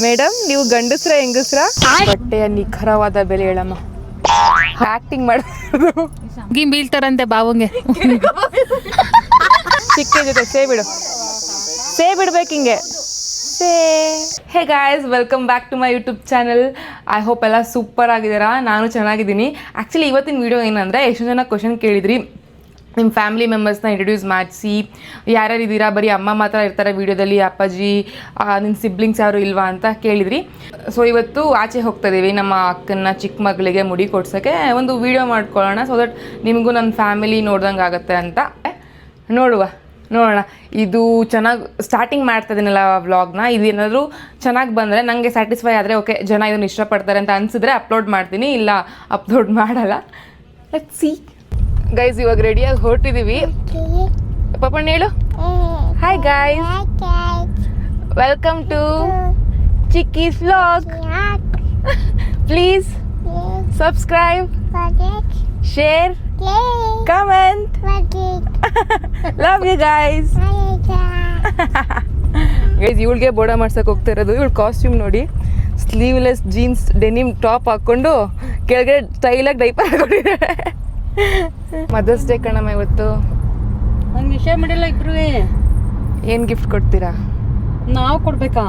Madam ನೀವು ಗಂಡಸ್ರ ಹೆಂಗಸ್ರ? ಬಟ್ಟೆಯ ನಿಖರವಾದ ಬೆಲೆ ಹೇಳಮ್ಮ. ಆಕ್ಟಿಂಗ್ ಮಾಡೋದು ಬೀಳ್ತಾರಂತೆ ಬಾವಂಗೆ. ಚಿಕ್ಕ ಜೊತೆ ಸೇ ಬಿಡ್ಬೇಕು ಹಿಂಗೆ. Hey guys, welcome back to my YouTube channel. I hope ಎಲ್ಲ ಸೂಪರ್ ಆಗಿದ್ದೀರಾ. ನಾನು ಚೆನ್ನಾಗಿದ್ದೀನಿ. ಆ್ಯಕ್ಚುಲಿ ಇವತ್ತಿನ ವೀಡಿಯೋ ಏನಂದರೆ, ಎಷ್ಟು ಜನ ಕ್ವಶನ್ ಕೇಳಿದ್ರಿ, ನಿಮ್ಮ ಫ್ಯಾಮಿಲಿ ಮೆಂಬರ್ಸ್ನ ಇಂಟ್ರೊಡ್ಯೂಸ್ ಮಾಡಿಸಿ, ಯಾರ್ಯಾರು ಇದ್ದೀರಾ, ಬರೀ ಅಮ್ಮ ಮಾತ್ರ ಇರ್ತಾರೆ ವೀಡಿಯೋದಲ್ಲಿ, ಅಪ್ಪಾಜಿ ನಿನ್ನ ಸಿಬ್ಲಿಂಗ್ಸ್ ಯಾರು ಇಲ್ವಾ ಅಂತ ಕೇಳಿದ್ರಿ. ಸೊ ಇವತ್ತು ಆಚೆ ಹೋಗ್ತಾ ಇದ್ದೀವಿ ನಮ್ಮ ಅಕ್ಕನ ಚಿಕ್ಕ ಮಗಳಿಗೆ ಮುಡಿ ಕೊಡ್ಸೋಕ್ಕೆ ಒಂದು ವೀಡಿಯೋ ಮಾಡ್ಕೊಳ್ಳೋಣ. ಸೊ ದಟ್ ನಿಮಗೂ ನನ್ನ ಫ್ಯಾಮಿಲಿ ನೋಡ್ದಂಗೆ ಆಗುತ್ತೆ ಅಂತ ನೋಡೋಣ. ಇದು ಚೆನ್ನಾಗಿ ಸ್ಟಾರ್ಟಿಂಗ್ ಮಾಡ್ತಾ ಇದ್ದೀನಲ್ಲ ವ್ಲಾಗ್ನ, ಇದು ಏನಾದರೂ ಚೆನ್ನಾಗಿ ಬಂದರೆ, ನನಗೆ ಸ್ಯಾಟಿಸ್ಫೈ ಆದರೆ ಓಕೆ, ಜನ ಇದನ್ನು ಇಷ್ಟಪಡ್ತಾರೆ ಅಂತ ಅನಿಸಿದ್ರೆ ಅಪ್ಲೋಡ್ ಮಾಡ್ತೀನಿ, ಇಲ್ಲ ಅಪ್ಲೋಡ್ ಮಾಡಲ್ಲ. Let's see guys. ಇವಾಗ ರೆಡಿಯಾಗಿ ಹೊರಟಿದ್ದೀವಿ. ಪಾಪಣ್ಣ ಹೇಳು hi guys, welcome to Chikkis vlog. Please subscribe, share, comment. Love you guys. Guys, ಇವಳಿಗೆ ಬೋಡ ಮಾಡ್ಸಕ್ಕೆ ಹೋಗ್ತಾ ಇರೋದು. ಇವಳು ಕಾಸ್ಟ್ಯೂಮ್ ನೋಡಿ, ಸ್ಲೀವ್ಲೆಸ್ ಜೀನ್ಸ್ ಡೆನಿಮ್ ಟಾಪ್ ಹಾಕ್ಕೊಂಡು ಕೆಳಗಡೆ ಸ್ಟೈಲಾಗಿ ಡೈಪರ್ ಹಾಕೊಂಡಿದ್ದಾಳೆ. ಮದರ್ಸ್ ಡೇ ಕಣಮ್ಮ ಇವತ್ತು. ನಂಗೆ ವಿಷಯ ಮಾಡಿಲ್ಲ. ಇಬ್ರು ಏನು ಗಿಫ್ಟ್ ಕೊಡ್ತೀರಾ? ನಾವು ಕೊಡ್ಬೇಕಾ?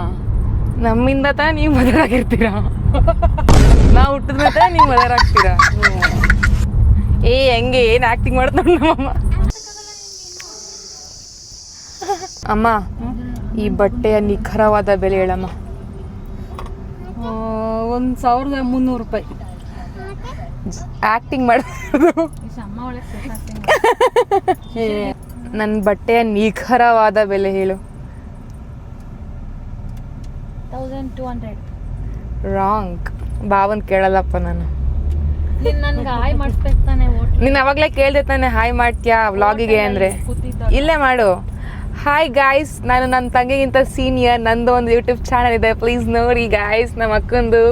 ನಮ್ಮಿಂದ ತಾ ನೀವು ಮದರ್ ಆಗಿರ್ತೀರಾ, ನಾವು ಹುಟ್ಟಿದ್ರೆ ತಾ ನೀವು ಮದರ್ ಆಗ್ತೀರಾ. ಹೆಂಗೆ ಏನು ಆ್ಯಕ್ಟಿಂಗ್ ಮಾಡ್ತಾಳೆ ನಮ್ಮಮ್ಮ. ಅಮ್ಮ, ಈ ಬಟ್ಟೆಯ ನಿಖರವಾದ ಬೆಲೆ ಹೇಳಮ್ಮ. 1300 ರೂಪಾಯಿ. ಆ್ಯಕ್ಟಿಂಗ್ ಮಾಡೋದು. ನನ್ನ ಬಟ್ಟೆಯ ನಿಖರವಾದ ಬೆಲೆ ಹೇಳು. 1200. ರಾಂಗ್. ಭಾವನ್ ಕೇಳಲ್ಲಪ್ಪ ನಾನು. ನೀನು ಅವಾಗಲೇ ಕೇಳ್ದೆ ತಾನೆ ಹಾಯ್ ಮಾಡ್ತೀಯಾ ವ್ಲಾಗಿಗೆ ಅಂದರೆ. ಇಲ್ಲೇ ಮಾಡು. ಹಾಯ್ ಗಾಯ್ಸ್, ನಾನು ನನ್ನ ತಂಗಿಗಿಂತ ಸೀನಿಯರ್. ನಂದು ಒಂದು ಯೂಟ್ಯೂಬ್ ಚಾನಲ್ ಇದೆ, ಪ್ಲೀಸ್ ನೋಡಿ ಗಾಯ್ಸ್. ನಮ್ಮ ಅಕ್ಕಂದು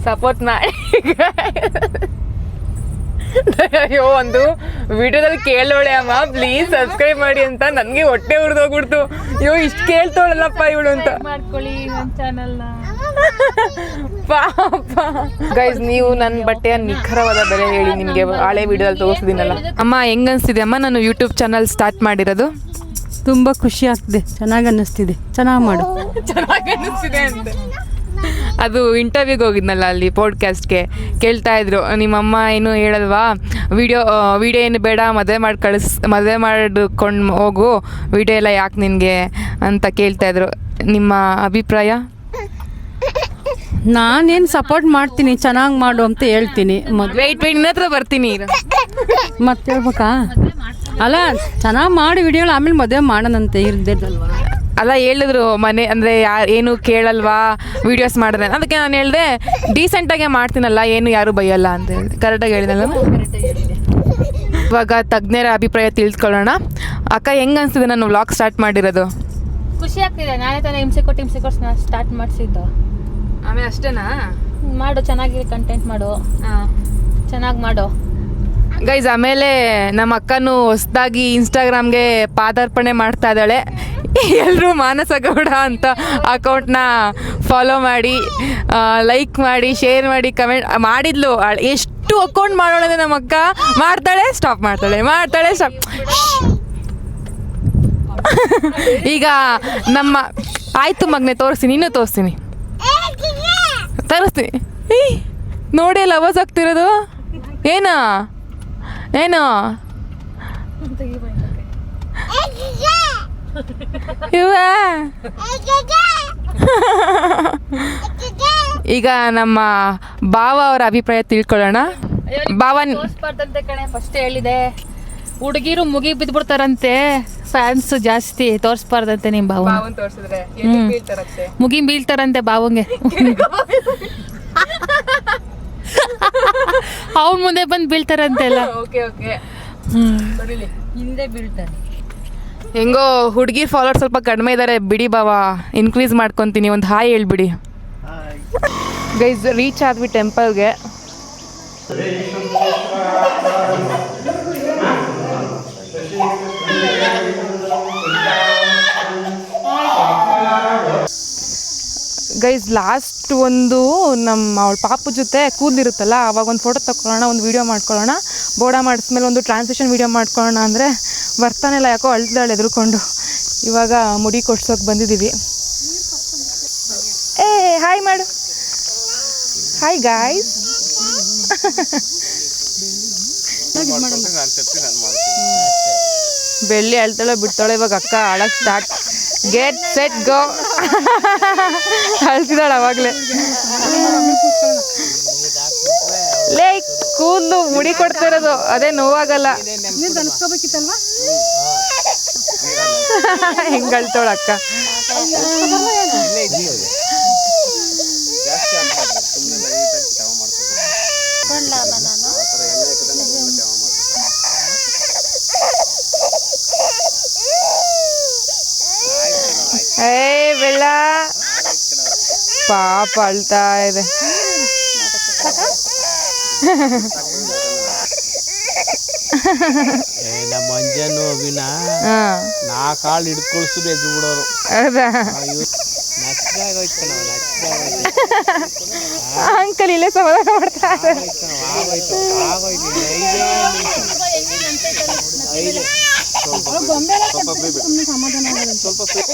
ಸಪೋರ್ಟ್ ಮಾಡಿ. ಅಯ್ಯೋ, ಒಂದು ವಿಡಿಯೋದಲ್ಲಿ ಕೇಳೋಳೆ ಅಮ್ಮ ಪ್ಲೀಸ್ ಸಬ್ಸ್ಕ್ರೈಬ್ ಮಾಡಿ ಅಂತ. ನನಗೆ ಹೊಟ್ಟೆ ಉರಿದೋಗ್ಬಿಡ್ತು. ಅಯ್ಯೋ, ಇಷ್ಟು ಕೇಳ್ತೋಳಲ್ಲಪ್ಪ ಇವಳು ಅಂತ. ಪಾಪ ಗೈಸ್, ನೀವು ನನ್ನ ಬಟ್ಟೆಯ ನಿಖರವಾದ ಬೆಲೆ ಹೇಳಿ. ನಿಮಗೆ ಹಳೆ ವಿಡಿಯೋದಲ್ಲಿ ತೋರಿಸಿದ್ದೀನಲ್ಲ. ಅಮ್ಮ, ಹೆಂಗ್ ಅನಿಸ್ತಿದೆ ಅಮ್ಮ ನಾನು ಯೂಟ್ಯೂಬ್ ಚಾನಲ್ ಸ್ಟಾರ್ಟ್ ಮಾಡಿರೋದು? ತುಂಬ ಖುಷಿ ಆಗ್ತಿದೆ, ಚೆನ್ನಾಗಿ ಅನ್ನಿಸ್ತಿದೆ. ಚೆನ್ನಾಗಿ ಮಾಡು. ಚೆನ್ನಾಗಿ ಅನ್ನಿಸ್ತಿದೆ ಅಂತ. ಅದು ಇಂಟರ್ವ್ಯೂಗೆ ಹೋಗಿದ್ನಲ್ಲ, ಅಲ್ಲಿ ಪಾಡ್ಕಾಸ್ಟ್ಗೆ ಕೇಳ್ತಾ ಇದ್ರು, ನಿಮ್ಮಮ್ಮ ಏನು ಹೇಳಲ್ವಾ, ವಿಡಿಯೋ ಏನು ಬೇಡ, ಮದುವೆ ಮಾಡ್ಕೊಂಡು ಹೋಗು, ವಿಡಿಯೋ ಎಲ್ಲ ಯಾಕೆ ನಿನಗೆ ಅಂತ ಕೇಳ್ತಾಯಿದ್ರು. ನಿಮ್ಮ ಅಭಿಪ್ರಾಯ? ನಾನೇನು ಸಪೋರ್ಟ್ ಮಾಡ್ತೀನಿ, ಚೆನ್ನಾಗಿ ಮಾಡು ಅಂತ ಹೇಳ್ತೀನಿ. ವೆಯ್ಟ್ ನಿನ್ನ ಹತ್ರ ಬರ್ತೀನಿ ಮತ್ತೆ ಹೇಳ್ಬೇಕಾ? ಅಲ್ಲ, ಚೆನ್ನಾಗಿ ಮಾಡಿ ವಿಡಿಯೋಗಳು, ಆಮೇಲೆ ಮದುವೆ ಮಾಡೋಣಂತೆ ಇರ್ದಿಲ್ವಾ? ಅಲ್ಲ, ಹೇಳಿದ್ರು ಮನೆ ಅಂದರೆ ಏನು ಕೇಳಲ್ವಾ ವೀಡಿಯೋಸ್ ಮಾಡಿದ್ರೆ. ಅದಕ್ಕೆ ನಾನು ಹೇಳಿದೆ ಡೀಸೆಂಟಾಗೆ ಮಾಡ್ತೀನಲ್ಲ, ಏನು ಯಾರು ಬೈಯಲ್ಲ ಅಂತ ಹೇಳಿದೆ. ಕರೆಕ್ಟಾಗಿ ಹೇಳಿದಲ್ಲ. ಇವಾಗ ತಜ್ಞರ ಅಭಿಪ್ರಾಯ ತಿಳ್ಕೊಳ್ಳೋಣ. ಅಕ್ಕ, ಹೆಂಗೆ ಅನಿಸ್ತಿದೆ ನಾನು ವ್ಲಾಗ್ ಸ್ಟಾರ್ಟ್ ಮಾಡಿರೋದು? ಖುಷಿ ಆಗ್ತಿದೆ. ನಾನೇ ತಾನೇ ಹಿಂಸೆ ಕೊಟ್ಟು ಸ್ಟಾರ್ಟ್ ಮಾಡಿಸಿದ್ದು. ಆಮೇಲೆ ಅಷ್ಟೇನಾ? ಮಾಡು, ಚೆನ್ನಾಗಿ ಕಂಟೆಂಟ್ ಮಾಡು, ಚೆನ್ನಾಗಿ ಮಾಡು ಗೈಸ್. ಆಮೇಲೆ ನಮ್ಮ ಅಕ್ಕನೂ ಹೊಸದಾಗಿ ಇನ್ಸ್ಟಾಗ್ರಾಮ್ಗೆ ಪಾದಾರ್ಪಣೆ ಮಾಡ್ತಾ ಇದ್ದಾಳೆ. ಎಲ್ಲರೂ ಮಾನಸ ಗೌಡ ಅಂತ ಅಕೌಂಟ್ನ ಫಾಲೋ ಮಾಡಿ, ಲೈಕ್ ಮಾಡಿ, ಶೇರ್ ಮಾಡಿ, ಕಮೆಂಟ್ ಮಾಡಿದ್ಲು. ಎಷ್ಟು ಅಕೌಂಟ್ ಮಾಡೋಣ ನಮ್ಮ ಅಕ್ಕ. ಮಾಡ್ತಾಳೆ ಸ್ಟಾಪ್. ಈಗ ನಮ್ಮ ಆಯ್ತು ಮಗನೆ, ತೋರಿಸ್ತೀನಿ, ಇನ್ನೂ ತೋರಿಸ್ತೀನಿ. ನೋಡಿ ಎಲ್ಲ ಅವಾಜ್ ಆಗ್ತಿರೋದು. ಏನು ಈಗ ನಮ್ಮ ಭಾವ ಅವರ ಅಭಿಪ್ರಾಯ ತಿಳ್ಕೊಳ್ಳೋಣ. ಭಾವನ್ ಕಣೆ, ಫಸ್ಟ್ ಹೇಳಿದೆ, ಹುಡುಗಿರು ಮುಗಿ ಬಿದ್ಬಿಡ್ತಾರಂತೆ, ಫ್ಯಾನ್ಸ್ ಜಾಸ್ತಿ, ತೋರಿಸ್ಬಾರ್ದಂತೆ. ನಿಮ್ಮ ಭಾವ ಮುಗಿ ಬೀಳ್ತಾರಂತೆ ಬಾವಂಗೆ. ಅವ್ನ ಮುಂದೆ ಬಂದು ಬೀಳ್ತಾರಂತೆ ಎಲ್ಲ. ಹಿಂದೆ ಬೀಳ್ತಾರೆ. ಹೆಂಗೋ ಹುಡುಗಿ ಫಾಲೋವರ್ಸ್ ಸ್ವಲ್ಪ ಕಡಿಮೆ ಇದ್ದಾರೆ ಬಿಡಿ ಬಾವ, ಇನ್ಕ್ರೀಸ್ ಮಾಡ್ಕೊತೀನಿ. ಒಂದು ಹಾಯ್ ಹೇಳ್ಬಿಡಿ ಗೈಸ್. ರೀಚ್ ಆದ್ವಿ ಟೆಂಪಲ್ಗೆ. ಗೈಸ್ ಲಾಸ್ಟ್ ಒಂದು ನಮ್ಮ ಅವಳ ಪಾಪು ಜೊತೆ ಕೂದಲಿರುತ್ತಲ್ಲ ಅವಾಗ ಒಂದು ಫೋಟೋ ತಗೊಳ್ಳೋಣ, ಒಂದು ವೀಡಿಯೋ ಮಾಡ್ಕೊಳ್ಳೋಣ, ಬೋಡ ಮಾಡಿಸ್ಮೇಲೆ ಒಂದು ಟ್ರಾನ್ಸ್ಲೇಷನ್ ವೀಡಿಯೋ ಮಾಡ್ಕೊಳ್ಳೋಣ ಅಂದರೆ ಬರ್ತಾನೆಲ್ಲ, ಯಾಕೋ ಅಳ್ತಾಳೆ ಎದುರುಕೊಂಡು. ಇವಾಗ ಮುಡಿ ಕೊಡ್ಸೋಕೆ ಬಂದಿದ್ದೀವಿ. ಏ ಹಾಯ್ ಮಾಡು, ಹಾಯ್ ಗಾಯ್ಸ್. ಬೆಳ್ಳಿ ಅಳ್ತಾಳೆ ಬಿಡ್ತಾಳೆ. ಇವಾಗ ಅಕ್ಕ ಆಡಕ್ಕೆ ಸ್ಟಾರ್ಟ್. Get set go. ಅಳ್ತಿದ್ದಾಳೆ ಅವಾಗಲೇ. ಲೇ ಕೂದಲು ಮುಡಿ ಕೊಡ್ತಾ ಇರೋದು ಅದೇ ನೋವಾಗಲ್ಲ. ಹೆಂಗ್ ಅಳ್ತಾಳ ಅಕ್ಕ. ಏ ಬೆಳ್ಳ ಪಾಪ ಅಳ್ತಾ ಇದೆ. ನಮ್ಮ ಮಂಜನು ಅಭಿನ ನಾ ಕಾಳು ಹಿಡ್ಕೊಳ್ಸಿದ್ರು ಎದ್ದು ಬಿಡೋರು. ಹೌದಾ ಅಂಕಲ್ ಇಲ್ಲೇ ಸಮಾಧಾನ ಮಾಡ್ತಾ ಇದ್ದಾರೆ.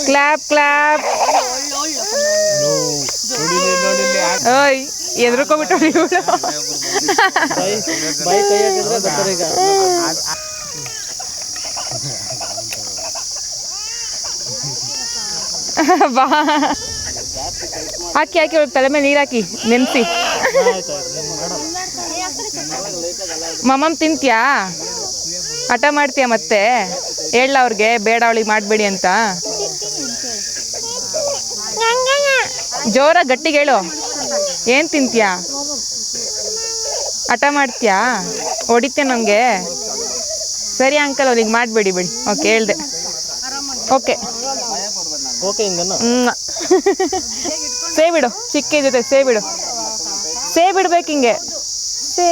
Clap clap. ಓಯ್ ಎದ್ರಕೋಬಿಟ್ಟು ಬಾ ಹಾಕಿ ಹಾಕಿ ತಲೆ ಮೇಲೆ ನೀರು ಹಾಕಿ ನೆನೆಸಿ. ಮಮ್ಮಮ್ ತಿಂತೀಯಾ? ಹಠ ಮಾಡ್ತೀಯ ಮತ್ತೆ? ಹೇಳ ಅವ್ರಿಗೆ ಬೇಡ ಅವಳಿಗೆ ಮಾಡಬೇಡಿ ಅಂತ. ಜೋರ ಗಟ್ಟಿಗೆ ಹೇಳು. ಏನು ತಿಂತೀಯಾ? ಹಠ ಮಾಡ್ತೀಯಾ? ಹೊಡಿತೀಯ ನನಗೆ? ಸರಿ ಅಂಕಲ್ ಅವ್ರಿಗೆ ಮಾಡಬೇಡಿ ಬಿಡಿ. ಓಕೆ ಹೇಳ್ದೆ. ಓಕೆ ಸೇ ಬಿಡು, ಚಿಕ್ಕ ಜೊತೆ ಸೇ ಬಿಡು. ಸೇ ಬಿಡ್ಬೇಕು ಹಿಂಗೆ. ಸೇ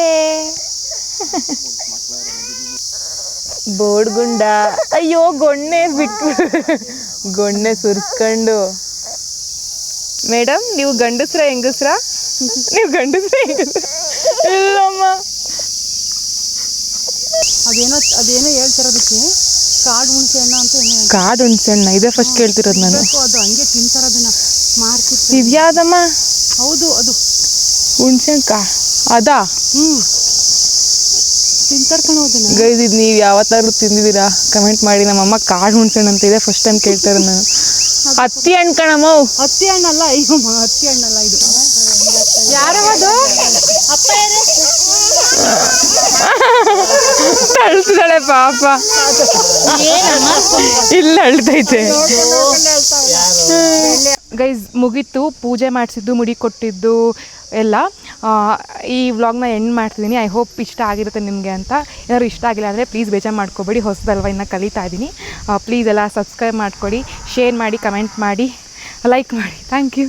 ಬೋಡ್ಗುಂಡ. ಅಯ್ಯೋ ಗೊಣ್ಣೆ ಬಿಟ್ಟು ಗೊಣ್ಣೆ ಸುರಿಸ್ಕೊಂಡು. ಮೇಡಮ್ ನೀವು ಗಂಡಸ್ರ ಹೆಂಗಸ್ರ? ನೀವು ಗಂಡಸ್ರ ಹೆಂಗಸ್ರ? ಇಲ್ಲಮ್ಮ. ಅದೇನೋ ಹೇಳ್ತಿರೋದಕ್ಕೆ ಕಾಡು ಹುಣಸೆ ಹಣ್ಣು ಅಂತ ಏನೋ. ಕಾಡು ಹುಣಸೆ ಹಣ್ಣ ಇದೇ ಫಸ್ಟ್ ಕೇಳ್ತಿರೋದು ನಾನು. ಅದು ಹಂಗೆ ತಿಂತಾರದನ್ನ ಮಾರ್ತಿರ್ತಾರೆ. ಇದ್ಯಾವ್ದಮ್ಮ? ಹೌದು ಅದು ಹುಣಸೆ ಹಣ್ಣು ಅದಾ? ತಿಂತಾರ್ಕಣೋದನ್ನ. ಗೈಸ್ ಇದು ನೀವು ಯಾವತ್ತಾದ್ರು ತಿಂದಿದ್ದೀರಾ ಕಮೆಂಟ್ ಮಾಡಿ. ನಮ್ಮಮ್ಮ ಕಾಡು ಹುಣಸೆ ಹಣ್ಣು ಅಂತ ಇದೆ ಫಸ್ಟ್ ಟೈಮ್ ಕೇಳ್ತಾರೆ ನಾನು. ಹತ್ತಿ ಹಣ್ಣು ಕಣಮ್ಮ. ಹತ್ತಿ ಹಣ್ಣಲ್ಲ, ಅಯ್ಯೋ ಹತ್ತಿ ಹಣ್ಣಲ್ಲ ಇದು. ಯಾರವದು? ಅಳ್ತಿದ್ದಾಳೆ ಪಾಪ. ಇಲ್ಲ ಅಳ್ತೈತೆ. ಗೈಸ್ ಮುಗೀತು, ಪೂಜೆ ಮಾಡಿಸಿದ್ದು, ಮುಡಿ ಕೊಟ್ಟಿದ್ದು ಎಲ್ಲ. ಈ ವ್ಲಾಗ್ನ ಎಂಡ್ ಮಾಡ್ತಿದ್ದೀನಿ. ಐ ಹೋಪ್ ಇಷ್ಟ ಆಗಿರುತ್ತೆ ನಿಮಗೆ ಅಂತ. ಏನಾದ್ರು ಇಷ್ಟ ಆಗಿಲ್ಲ ಅಂದರೆ ಪ್ಲೀಸ್ ಬೇಜಾರು ಮಾಡ್ಕೊಬೇಡಿ, ಹೊಸದಲ್ವ ಇನ್ನು ಕಲಿತಾ ಇದ್ದೀನಿ. ಪ್ಲೀಸ್ ಎಲ್ಲ ಸಬ್ಸ್ಕ್ರೈಬ್ ಮಾಡಿಕೊಡಿ, ಶೇರ್ ಮಾಡಿ, ಕಮೆಂಟ್ ಮಾಡಿ, ಲೈಕ್ ಮಾಡಿ. Thank you.